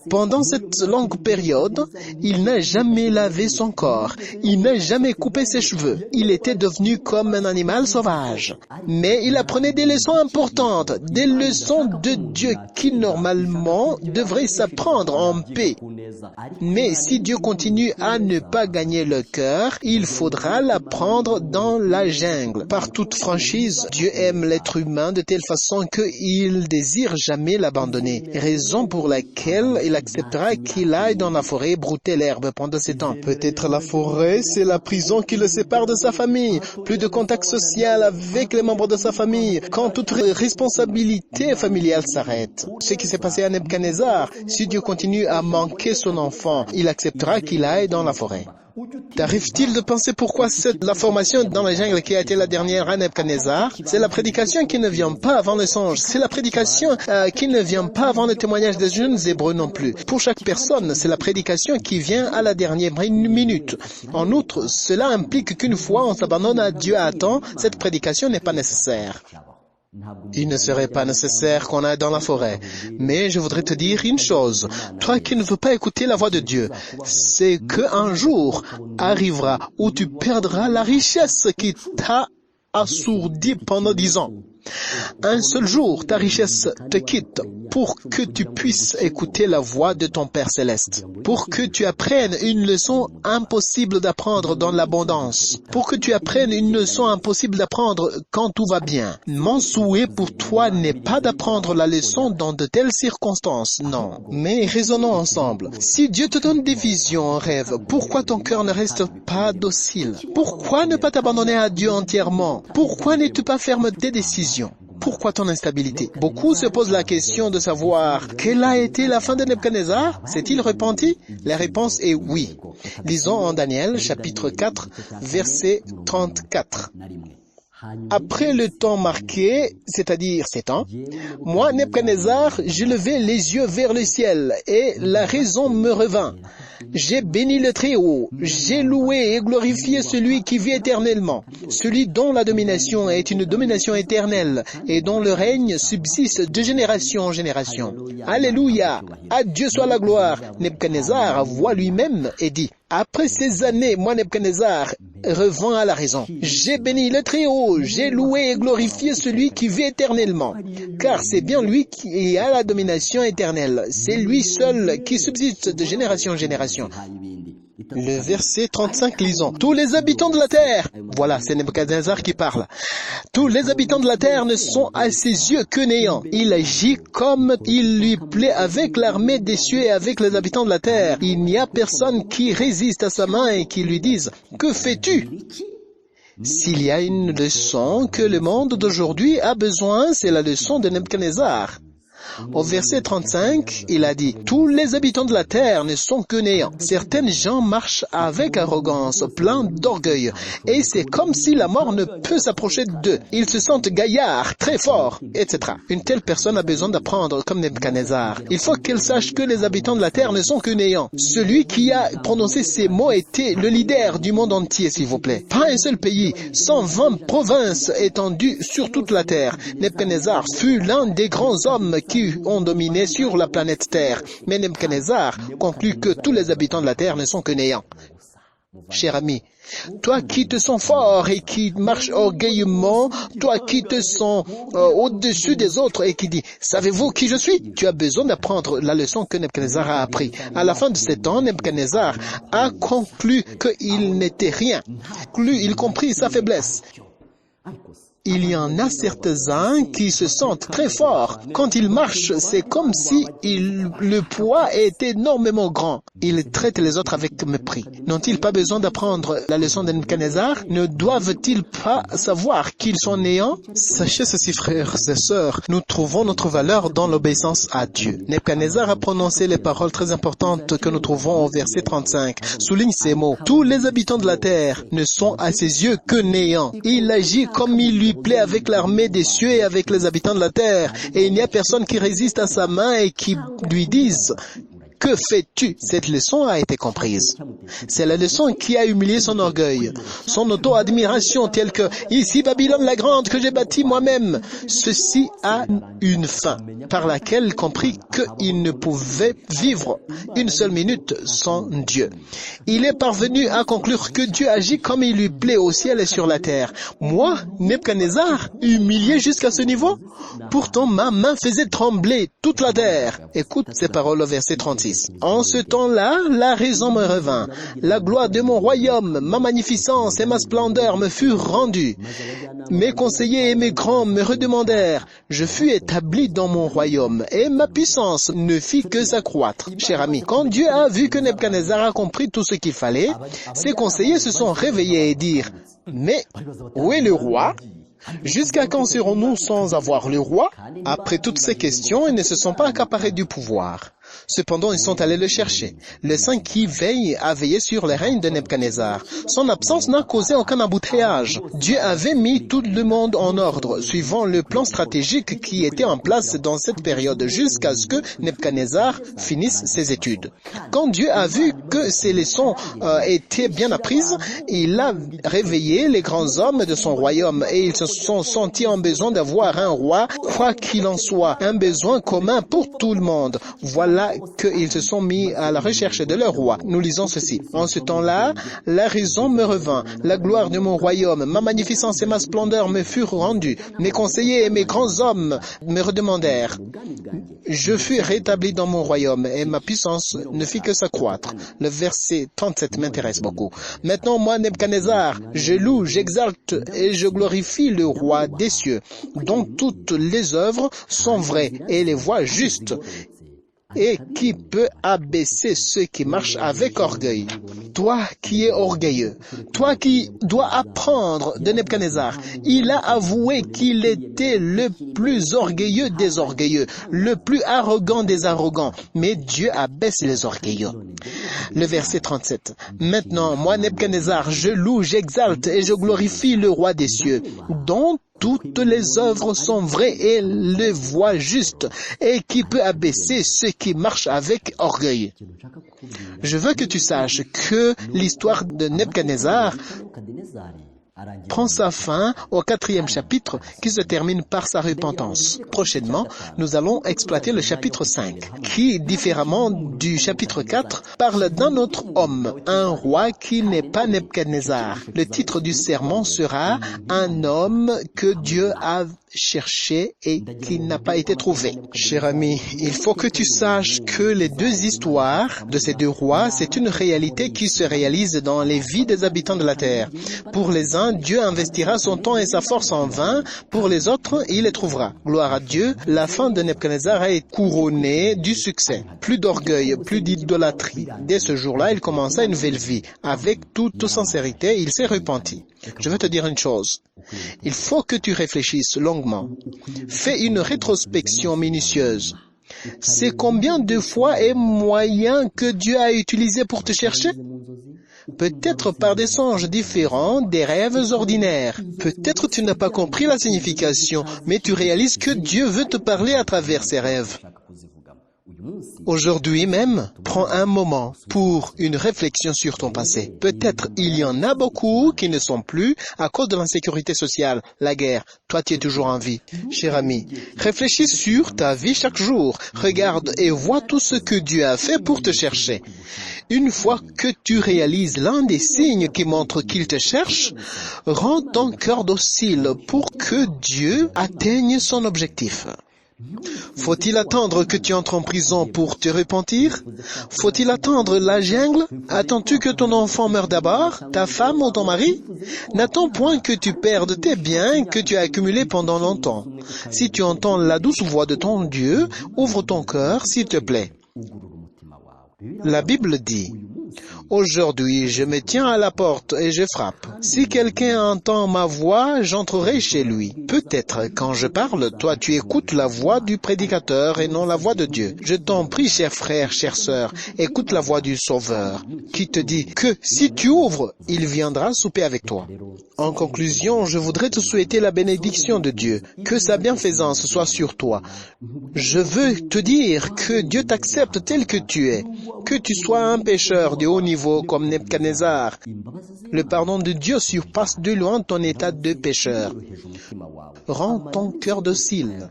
Speaker 1: Pendant cette longue période, il n'a jamais lavé son corps. Il n'a jamais coupé ses cheveux. Il était devenu comme un animal sauvage. Mais il apprenait des leçons importantes, des leçons de Dieu qui normalement devraient s'apprendre en paix. Mais si Dieu continue à ne pas gagner le cœur, il faudra l'apprendre dans la jungle. Par toute franchise, Dieu aime l'être humain de telle façon qu'il désire jamais l'abandonner. Raison pour laquelle il acceptera qu'il aille dans la forêt brouter l'herbe pendant 7 ans. Peut-être la forêt, c'est la prison qui le sépare de sa famille. Plus de contact social avec les membres de sa famille. Quand toute responsabilité familiale s'arrête. Ce qui s'est passé à Nebuchadnezzar, si Dieu continue à manquer son enfant, il acceptera qu'il aille dans la forêt. T'arrive-t-il de penser pourquoi la formation dans la jungle qui a été la dernière à Nebuchadnezzar? C'est la prédication qui ne vient pas avant le songe. C'est la prédication qui ne vient pas avant le témoignage des jeunes Hébreux non plus. Pour chaque personne, c'est la prédication qui vient à la dernière minute. En outre, cela implique qu'une fois on s'abandonne à Dieu à temps, cette prédication n'est pas nécessaire. Il ne serait pas nécessaire qu'on aille dans la forêt. Mais je voudrais te dire une chose. Toi qui ne veux pas écouter la voix de Dieu, c'est qu'un jour arrivera où tu perdras la richesse qui t'a assourdi pendant 10 ans. Un seul jour, ta richesse te quitte pour que tu puisses écouter la voix de ton Père Céleste, pour que tu apprennes une leçon impossible d'apprendre dans l'abondance, pour que tu apprennes une leçon impossible d'apprendre quand tout va bien. Mon souhait pour toi n'est pas d'apprendre la leçon dans de telles circonstances, non. Mais raisonnons ensemble. Si Dieu te donne des visions en rêve, pourquoi ton cœur ne reste pas docile? Pourquoi ne pas t'abandonner à Dieu entièrement? Pourquoi n'es-tu pas ferme des décisions? Pourquoi ton instabilité? Beaucoup se posent la question de savoir quelle a été la fin de Nebuchadnezzar. S'est-il repenti? La réponse est oui. Lisons en Daniel, chapitre 4, verset 34. Après le temps marqué, c'est-à-dire 7 ans, moi, Nebuchadnezzar, je levai les yeux vers le ciel, et la raison me revint. J'ai béni le Très-Haut, j'ai loué et glorifié celui qui vit éternellement, celui dont la domination est une domination éternelle, et dont le règne subsiste de génération en génération. Alléluia! À Dieu soit la gloire! Nebuchadnezzar voit lui-même et dit, après ces années, moi, Nebuchadnezzar, revint à la raison. J'ai béni le Très-Haut, j'ai loué et glorifié celui qui vit éternellement. Car c'est bien lui qui a la domination éternelle. C'est lui seul qui subsiste de génération en génération. Le verset 35, lisons. Tous les habitants de la terre, voilà, c'est Nebuchadnezzar qui parle. Tous les habitants de la terre ne sont à ses yeux que néants. Il agit comme il lui plaît avec l'armée des cieux et avec les habitants de la terre. Il n'y a personne qui résiste à sa main et qui lui dise, que fais-tu? S'il y a une leçon que le monde d'aujourd'hui a besoin, c'est la leçon de Nebuchadnezzar. Au verset 35, il a dit « Tous les habitants de la terre ne sont que néants. Certains gens marchent avec arrogance, pleins d'orgueil, et c'est comme si la mort ne peut s'approcher d'eux. Ils se sentent gaillards, très forts, etc. » Une telle personne a besoin d'apprendre comme Nebuchadnezzar. Il faut qu'elle sache que les habitants de la terre ne sont que néants. Celui qui a prononcé ces mots était le leader du monde entier, s'il vous plaît. Pas un seul pays, 120 provinces étendues sur toute la terre. Nebuchadnezzar fut l'un des grands hommes qui ont dominé sur la planète Terre. Mais Nebuchadnezzar conclut que tous les habitants de la Terre ne sont que néants. Cher ami, toi qui te sens fort et qui marches orgueilleusement, toi qui te sens au-dessus des autres et qui dis « Savez-vous qui je suis ?» Tu as besoin d'apprendre la leçon que Nebuchadnezzar a appris. À la fin de ces temps, Nebuchadnezzar a conclu qu'il n'était rien. Il comprit sa faiblesse. Il y en a certains qui se sentent très forts. Quand ils marchent, c'est comme si le poids est énormément grand. Ils traitent les autres avec mépris. N'ont-ils pas besoin d'apprendre la leçon de Nebuchadnezzar? Ne doivent-ils pas savoir qu'ils sont néants? Sachez ceci, frères et sœurs, nous trouvons notre valeur dans l'obéissance à Dieu. Nebuchadnezzar a prononcé les paroles très importantes que nous trouvons au verset 35. Souligne ces mots. Tous les habitants de la terre ne sont à ses yeux que néants. Il agit comme il lui plaît avec l'armée des cieux et avec les habitants de la terre. Et il n'y a personne qui résiste à sa main et qui lui dise « Que fais-tu » Cette leçon a été comprise. C'est la leçon qui a humilié son orgueil, son auto-admiration telle que « Ici Babylone la grande que j'ai bâtie moi-même ». Ceci a une fin par laquelle il comprit qu'il ne pouvait vivre une seule minute sans Dieu. Il est parvenu à conclure que Dieu agit comme il lui plaît au ciel et sur la terre. Moi, Nebuchadnezzar, humilié jusqu'à ce niveau? Pourtant ma main faisait trembler toute la terre. Écoute ces paroles au verset 36. En ce temps-là, la raison me revint. La gloire de mon royaume, ma magnificence et ma splendeur me furent rendues. Mes conseillers et mes grands me redemandèrent. Je fus établi dans mon royaume et ma puissance ne fit que s'accroître. Cher ami, quand Dieu a vu que Nebuchadnezzar a compris tout ce qu'il fallait, ses conseillers se sont réveillés et dirent « Mais où est le roi ? Jusqu'à quand serons-nous sans avoir le roi ?» Après toutes ces questions, ils ne se sont pas accaparés du pouvoir. Cependant, ils sont allés le chercher. Le saint qui veille a veillé sur le règne de Nebuchadnezzar. Son absence n'a causé aucun embouteillage. Dieu avait mis tout le monde en ordre, suivant le plan stratégique qui était en place dans cette période, jusqu'à ce que Nebuchadnezzar finisse ses études. Quand Dieu a vu que ses leçons étaient bien apprises, il a réveillé les grands hommes de son royaume et ils se sont sentis en besoin d'avoir un roi, quoi qu'il en soit, un besoin commun pour tout le monde. Voilà qu'ils se sont mis à la recherche de leur roi. Nous lisons ceci. En ce temps-là, la raison me revint. La gloire de mon royaume, ma magnificence et ma splendeur me furent rendues. Mes conseillers et mes grands hommes me redemandèrent. Je fus rétabli dans mon royaume et ma puissance ne fit que s'accroître. Le verset 37 m'intéresse beaucoup. Maintenant, moi, Nebuchadnezzar, je loue, j'exalte et je glorifie le roi des cieux, dont toutes les œuvres sont vraies et les voies justes. Et qui peut abaisser ceux qui marchent avec orgueil? Toi qui es orgueilleux, toi qui dois apprendre de Nebuchadnezzar, il a avoué qu'il était le plus orgueilleux des orgueilleux, le plus arrogant des arrogants, mais Dieu abaisse les orgueilleux. Le verset 37. Maintenant, moi Nebuchadnezzar, je loue, j'exalte et je glorifie le roi des cieux, dont toutes les œuvres sont vraies et les voies justes, et qui peut abaisser ceux qui marchent avec orgueil. Je veux que tu saches que l'histoire de Nebuchadnezzar prend sa fin au 4e chapitre qui se termine par sa repentance. Prochainement, nous allons exploiter le chapitre 5 qui, différemment du chapitre 4, parle d'un autre homme, un roi qui n'est pas Nebuchadnezzar. Le titre du sermon sera « Un homme que Dieu a cherché et qui n'a pas été trouvé ». Cher ami, il faut que tu saches que les deux histoires de ces deux rois, c'est une réalité qui se réalise dans les vies des habitants de la terre. Pour les uns, Dieu investira son temps et sa force en vain. Pour les autres, il les trouvera. Gloire à Dieu, la fin de Nebuchadnezzar a été couronnée du succès. Plus d'orgueil, plus d'idolâtrie. Dès ce jour-là, il commença une nouvelle vie. Avec toute sincérité, il s'est repenti. Je veux te dire une chose. Il faut que tu réfléchisses longuement. Fais une rétrospection minutieuse. C'est combien de fois et moyens que Dieu a utilisés pour te chercher? Peut-être par des songes différents, des rêves ordinaires. Peut-être tu n'as pas compris la signification, mais tu réalises que Dieu veut te parler à travers ces rêves. Aujourd'hui même, prends un moment pour une réflexion sur ton passé. Peut-être il y en a beaucoup qui ne sont plus à cause de l'insécurité sociale, la guerre. Toi, tu es toujours en vie. Cher ami, réfléchis sur ta vie chaque jour. Regarde et vois tout ce que Dieu a fait pour te chercher. Une fois que tu réalises l'un des signes qui montrent qu'il te cherche, rends ton cœur docile pour que Dieu atteigne son objectif. Faut-il attendre que tu entres en prison pour te repentir? Faut-il attendre la jungle? Attends-tu que ton enfant meure d'abord, ta femme ou ton mari? N'attends point que tu perdes tes biens que tu as accumulés pendant longtemps. Si tu entends la douce voix de ton Dieu, ouvre ton cœur, s'il te plaît. La Bible dit: aujourd'hui, je me tiens à la porte et je frappe. Si quelqu'un entend ma voix, j'entrerai chez lui. Peut-être quand je parle, toi tu écoutes la voix du prédicateur et non la voix de Dieu. Je t'en prie, chers frères, chères sœurs, écoute la voix du Sauveur, qui te dit que si tu ouvres, il viendra souper avec toi. En conclusion, je voudrais te souhaiter la bénédiction de Dieu, que sa bienfaisance soit sur toi. Je veux te dire que Dieu t'accepte tel que tu es, que tu sois un pécheur de haut niveau comme Nebuchadnezzar. Le pardon de Dieu surpasse de loin ton état de pécheur. Rends ton cœur docile.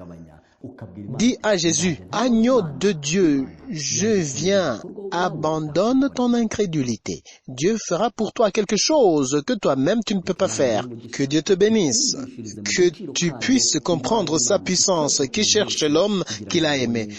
Speaker 1: Dis à Jésus: agneau de Dieu, je viens, abandonne ton incrédulité. Dieu fera pour toi quelque chose que toi-même tu ne peux pas faire. Que Dieu te bénisse, que tu puisses comprendre sa puissance qui cherche l'homme qu'il a aimé.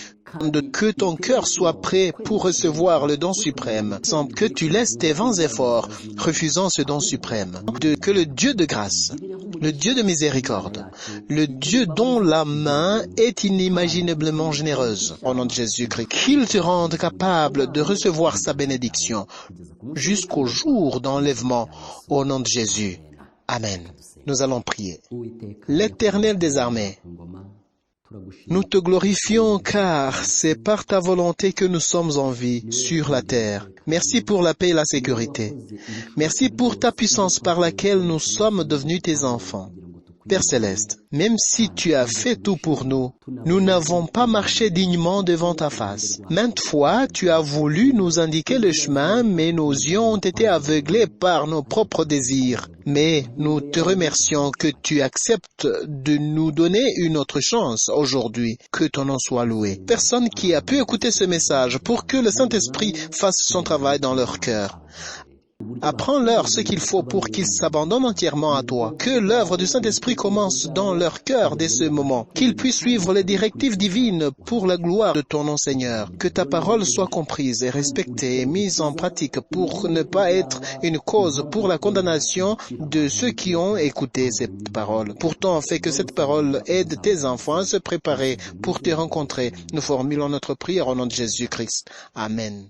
Speaker 1: Que ton cœur soit prêt pour recevoir le don suprême, sans que tu laisses tes vains efforts, refusant ce don suprême. Que le Dieu de grâce, le Dieu de miséricorde, le Dieu dont la main est inimaginablement généreuse, au nom de Jésus-Christ, qu'il te rende capable de recevoir sa bénédiction jusqu'au jour d'enlèvement, au nom de Jésus. Amen. Nous allons prier. L'Éternel des armées, nous te glorifions car c'est par ta volonté que nous sommes en vie sur la terre. Merci pour la paix et la sécurité. Merci pour ta puissance par laquelle nous sommes devenus tes enfants. Père Céleste, même si tu as fait tout pour nous, nous n'avons pas marché dignement devant ta face. Maintes fois, tu as voulu nous indiquer le chemin, mais nos yeux ont été aveuglés par nos propres désirs. Mais nous te remercions que tu acceptes de nous donner une autre chance aujourd'hui. Que ton nom soit loué. Personne qui a pu écouter ce message pour que le Saint-Esprit fasse son travail dans leur cœur. Apprends-leur ce qu'il faut pour qu'ils s'abandonnent entièrement à toi. Que l'œuvre du Saint-Esprit commence dans leur cœur dès ce moment. Qu'ils puissent suivre les directives divines pour la gloire de ton nom, Seigneur. Que ta parole soit comprise et respectée et mise en pratique pour ne pas être une cause pour la condamnation de ceux qui ont écouté cette parole. Pourtant, fais que cette parole aide tes enfants à se préparer pour te rencontrer. Nous formulons notre prière au nom de Jésus-Christ. Amen.